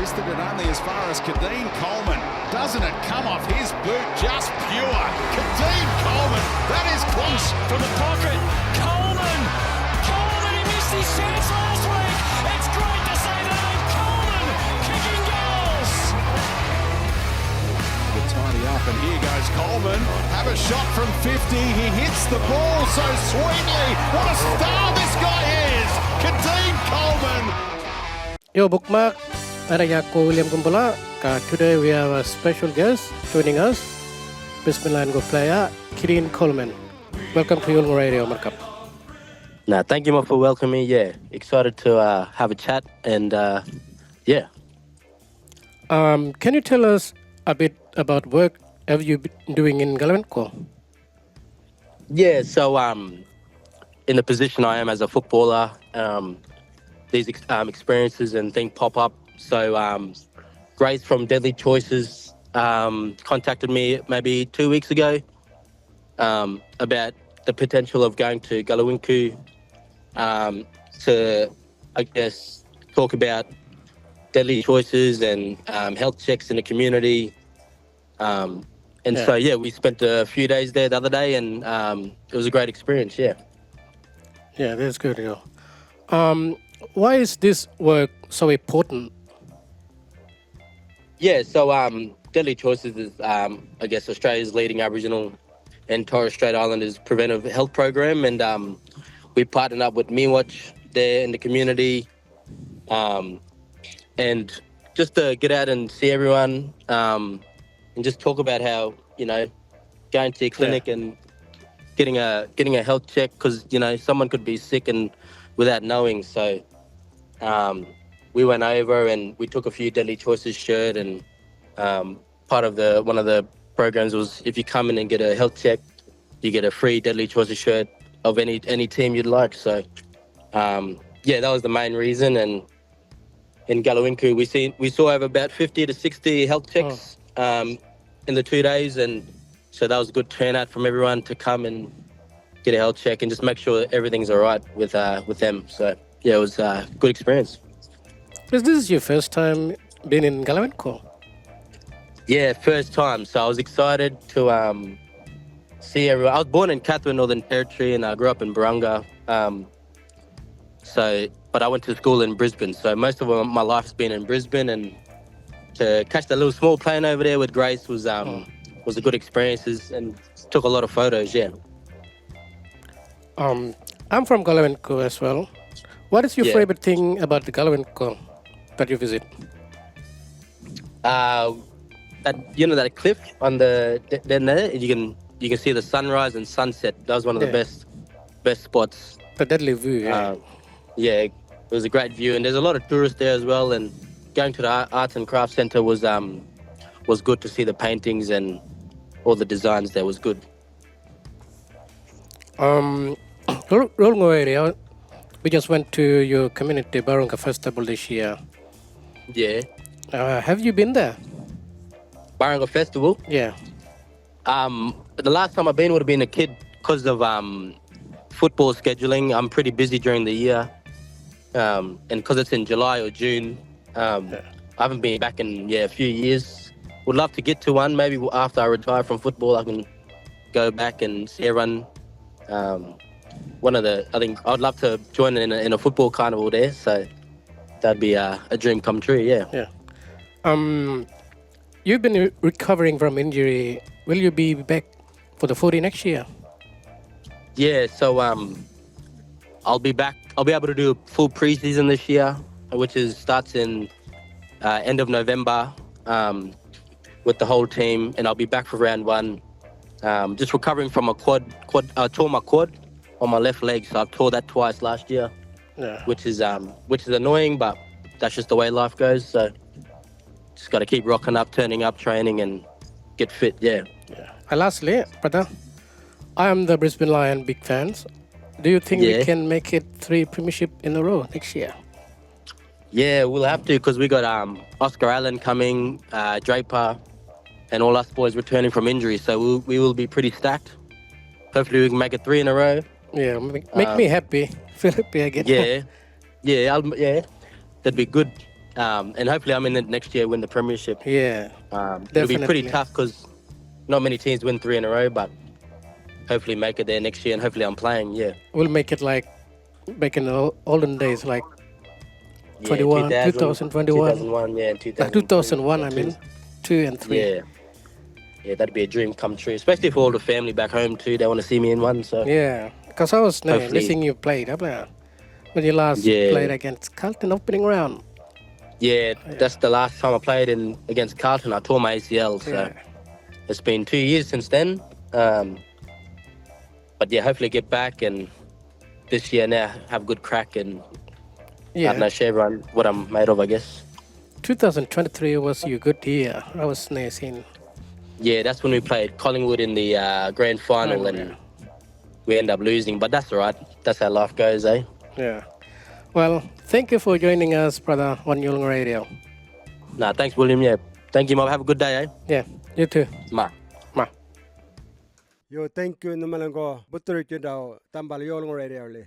contested it only as far as Keidean Coleman. Doesn't it come off his boot just pure? Keidean Coleman, that is close. From the pocket, Coleman, he missed his chance last week. It's great to say the name Coleman, kicking goals. To tidy up, and here goes Coleman. Have a shot from 50. He hits the ball so sweetly. What a star this guy is! Keidean Coleman. Yo, bookmark. Ko William Gumbula. Today we have a special guest joining us, Brisbane Lions player Keidean Coleman. Welcome to Yolŋu Radio, Markup. Nah, thank you for welcoming me. Yeah, excited to have a chat and yeah. Can you tell us a bit about work have you been doing in Galiwin'ku? Yeah, so in the position I am as a footballer, these experiences and things pop up. So Grace from Deadly Choices contacted me maybe 2 weeks ago about the potential of going to Galiwin'ku to, I guess, talk about deadly choices and health checks in the community. So, we spent a few days there the other day and it was a great experience, yeah. Yeah, that's good. Why is this work so important? Yeah, so Deadly Choices is, I guess, Australia's leading Aboriginal and Torres Strait Islanders preventive health program, and we partnered up with MeWatch there in the community, and just to get out and see everyone, and just talk about how, going to your clinic and getting a health check, because someone could be sick and without knowing. So we went over and we took a few Deadly Choices shirt, and part of one of the programs was if you come in and get a health check, you get a free Deadly Choices shirt of any team you'd like. So that was the main reason. And in Galiwin'ku we saw over about 50 to 60 health checks in the 2 days, and so that was a good turnout from everyone to come and get a health check and just make sure everything's all right with them. So yeah, it was a good experience. Is this your first time being in Galiwin'ku? Yeah, first time. So I was excited to see everyone. I was born in Katherine, Northern Territory, and I grew up in Barunga. But I went to school in Brisbane. So most of my life's been in Brisbane, and to catch that little small plane over there with Grace was a good experience, and took a lot of photos. Yeah. I'm from Galiwin'ku as well. What is your favorite thing about the Galiwin'ku that you visit? That cliff on there, you can see the sunrise and sunset. That was one of the best spots. The deadly view. It was a great view, and there's a lot of tourists there as well. And going to the Arts and Crafts Centre was good to see the paintings and all the designs there was good. Yolŋu Radio, we just went to your community Barunga Festival this year. Yeah. Have you been there? Barunga Festival? Yeah. The last time I've been would have been a kid because of football scheduling. I'm pretty busy during the year. And because it's in July or June, I haven't been back in a few years. Would love to get to one. Maybe after I retire from football, I can go back and see everyone. I think I'd love to join in a football carnival there. So that'd be a dream come true. Yeah. Yeah. You've been recovering from injury. Will you be back for the footy next year? Yeah. So I'll be back. I'll be able to do a full preseason this year, which starts in end of November with the whole team, and I'll be back for round one. Just recovering from a quad. I tore my quad on my left leg, so I tore that twice last year, which is annoying, but that's just the way life goes. So just got to keep rocking up, turning up, training, and get fit. Yeah. Lastly, brother, I am the Brisbane Lions big fans. Do you think we can make it 3 premiership in a row next year? Yeah, we'll have to, because we got Oscar Allen coming, Draper, and all us boys returning from injury. So we will be pretty stacked. Hopefully we can make it 3 in a row. Yeah, make me happy. Feel happy again. Yeah, that'd be good. And hopefully I'm in it next year, win the premiership. Yeah. It'll be pretty Definitely. tough because not many teams win 3 in a row, but hopefully make it there next year, and hopefully I'm playing. Yeah. We'll make it like back in the olden days, like Yeah, 2021. 2001, yeah, and 2001, I mean, 2 and 3. Yeah. Yeah, that'd be a dream come true, especially for all the family back home too. They want to see me in one, so Yeah, because I was Hopefully. missing you played when you last Yeah. played against Carlton opening round. yeah, that's the last time I played against Carlton. I tore my ACL, so Yeah. it's been 2 years since then. But yeah, hopefully get back and this year now have a good crack and I don't know, Yeah, show everyone what I'm made of, I guess. 2023 was your good year. I was seeing. Yeah, that's when we played Collingwood in the grand final and we end up losing, but that's all right. That's how life goes, eh? Yeah. Well, thank you for joining us, brother, on Yolŋu Radio. Nah, thanks, William. Yeah, thank you, Mom. Have a good day, eh? Yeah, you too. Ma. Ma. Yo, thank you naman ko. Butur kita tambal Yolŋu Radio li.